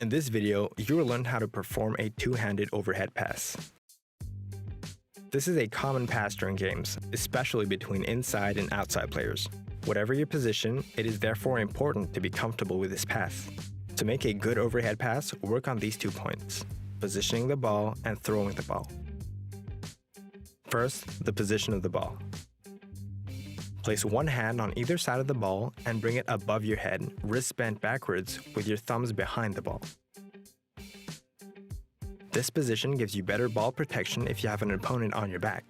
In this video, you will learn how to perform a two-handed overhead pass. This is a common pass during games, especially between inside and outside players. Whatever your position, it is therefore important to be comfortable with this pass. To make a good overhead pass, work on these 2 points: positioning the ball and throwing the ball. First, the position of the ball. Place one hand on either side of the ball and bring it above your head, wrists bent backwards with your thumbs behind the ball. This position gives you better ball protection if you have an opponent on your back.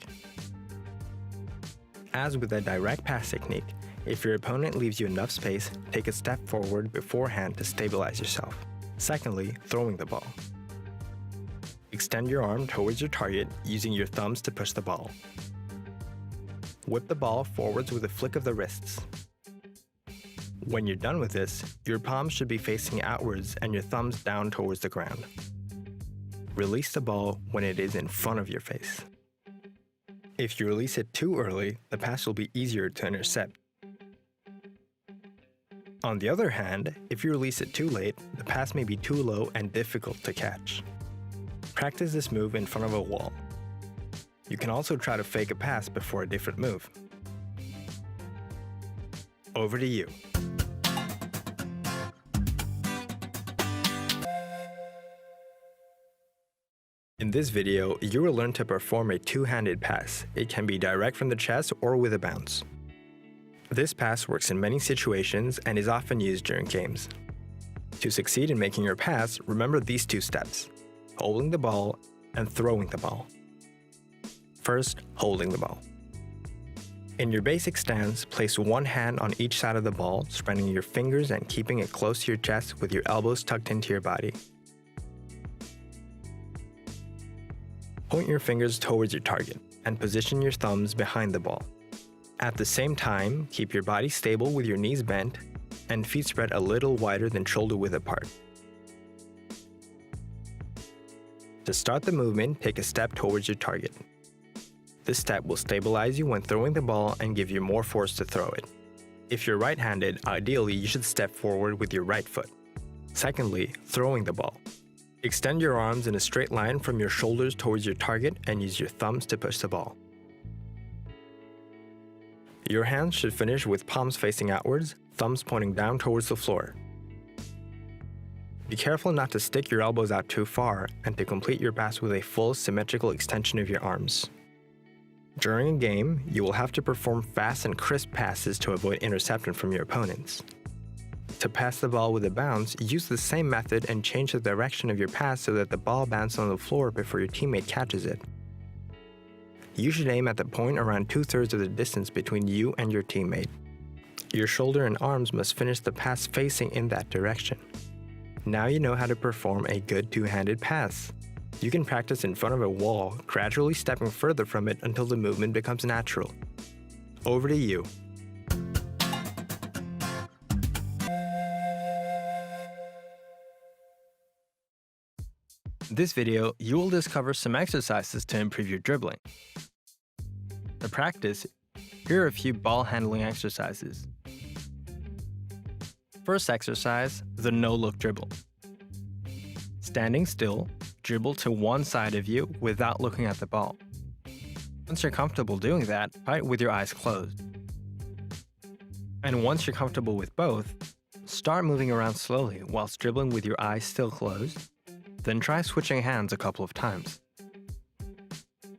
As with a direct pass technique, if your opponent leaves you enough space, take a step forward beforehand to stabilize yourself. Secondly, throwing the ball. Extend your arm towards your target using your thumbs to push the ball. Whip the ball forwards with a flick of the wrists. When you're done with this, your palms should be facing outwards and your thumbs down towards the ground. Release the ball when it is in front of your face. If you release it too early, the pass will be easier to intercept. On the other hand, if you release it too late, the pass may be too low and difficult to catch. Practice this move in front of a wall. You can also try to fake a pass before a different move. Over to you. In this video, you will learn to perform a two-handed pass. It can be direct from the chest or with a bounce. This pass works in many situations and is often used during games. To succeed in making your pass, remember these 2 steps: holding the ball and throwing the ball. First, holding the ball. In your basic stance, place one hand on each side of the ball, spreading your fingers and keeping it close to your chest with your elbows tucked into your body. Point your fingers towards your target and position your thumbs behind the ball. At the same time, keep your body stable with your knees bent and feet spread a little wider than shoulder width apart. To start the movement, take a step towards your target. This step will stabilize you when throwing the ball and give you more force to throw it. If you're right-handed, ideally you should step forward with your right foot. Secondly, throwing the ball. Extend your arms in a straight line from your shoulders towards your target and use your thumbs to push the ball. Your hands should finish with palms facing outwards, thumbs pointing down towards the floor. Be careful not to stick your elbows out too far and to complete your pass with a full symmetrical extension of your arms. During a game, you will have to perform fast and crisp passes to avoid interception from your opponents. To pass the ball with a bounce, use the same method and change the direction of your pass so that the ball bounces on the floor before your teammate catches it. You should aim at the point around 2/3 of the distance between you and your teammate. Your shoulder and arms must finish the pass facing in that direction. Now you know how to perform a good two-handed pass. You can practice in front of a wall, gradually stepping further from it until the movement becomes natural. Over to you. In this video, you will discover some exercises to improve your dribbling. To practice, here are a few ball handling exercises. First exercise, the no-look dribble. Standing still, dribble to one side of you without looking at the ball. Once you're comfortable doing that, try it with your eyes closed. And once you're comfortable with both, start moving around slowly whilst dribbling with your eyes still closed. Then try switching hands a couple of times.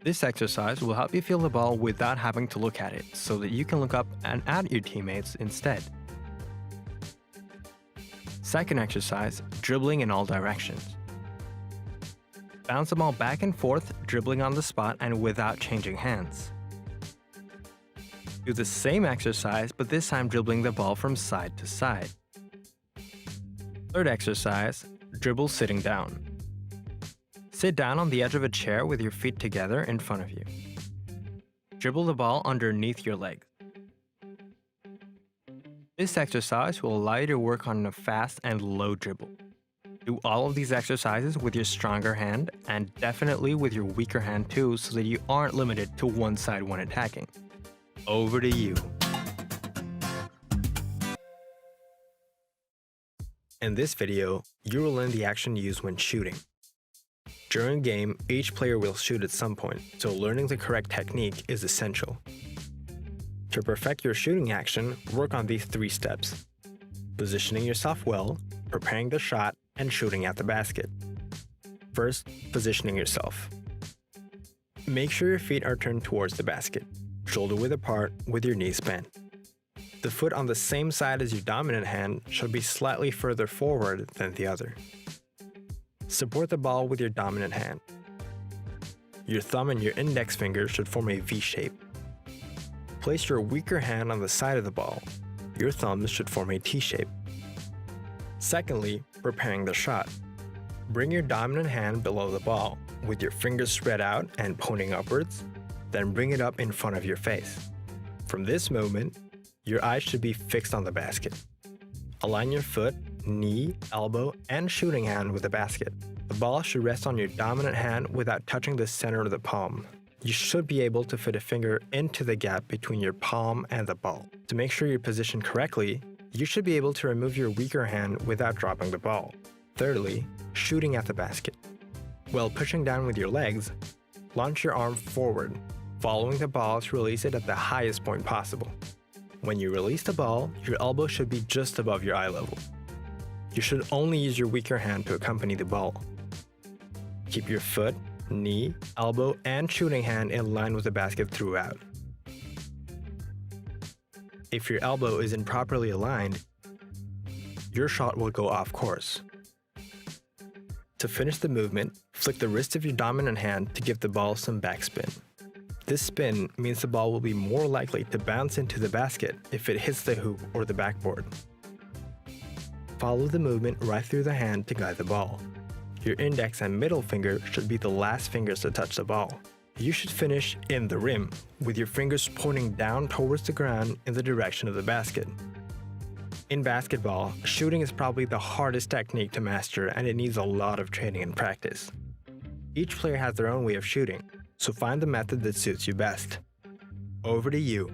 This exercise will help you feel the ball without having to look at it, so that you can look up and at your teammates instead. Second exercise, dribbling in all directions. Bounce the ball back and forth, dribbling on the spot and without changing hands. Do the same exercise, but this time dribbling the ball from side to side. Third exercise, dribble sitting down. Sit down on the edge of a chair with your feet together in front of you. Dribble the ball underneath your legs. This exercise will allow you to work on a fast and low dribble. Do all of these exercises with your stronger hand and definitely with your weaker hand too, so that you aren't limited to one side when attacking. Over to you. In this video, you will learn the action used when shooting. During a game, each player will shoot at some point, so learning the correct technique is essential. To perfect your shooting action, work on these 3 steps: positioning yourself well, preparing the shot, and shooting at the basket. First, positioning yourself. Make sure your feet are turned towards the basket, shoulder width apart with your knees bent. The foot on the same side as your dominant hand should be slightly further forward than the other. Support the ball with your dominant hand. Your thumb and your index finger should form a V shape. Place your weaker hand on the side of the ball. Your thumbs should form a T shape. Secondly, preparing the shot. Bring your dominant hand below the ball, with your fingers spread out and pointing upwards, then bring it up in front of your face. From this moment, your eyes should be fixed on the basket. Align your foot, knee, elbow, and shooting hand with the basket. The ball should rest on your dominant hand without touching the center of the palm. You should be able to fit a finger into the gap between your palm and the ball. To make sure you're positioned correctly, you should be able to remove your weaker hand without dropping the ball. Thirdly, shooting at the basket. While pushing down with your legs, launch your arm forward, following the ball to release it at the highest point possible. When you release the ball, your elbow should be just above your eye level. You should only use your weaker hand to accompany the ball. Keep your foot, knee, elbow, and shooting hand in line with the basket throughout. If your elbow isn't properly aligned, your shot will go off course. To finish the movement, flick the wrist of your dominant hand to give the ball some backspin. This spin means the ball will be more likely to bounce into the basket if it hits the hoop or the backboard. Follow the movement right through the hand to guide the ball. Your index and middle finger should be the last fingers to touch the ball. You should finish in the rim, with your fingers pointing down towards the ground in the direction of the basket. In basketball, shooting is probably the hardest technique to master, and it needs a lot of training and practice. Each player has their own way of shooting, so find the method that suits you best. Over to you.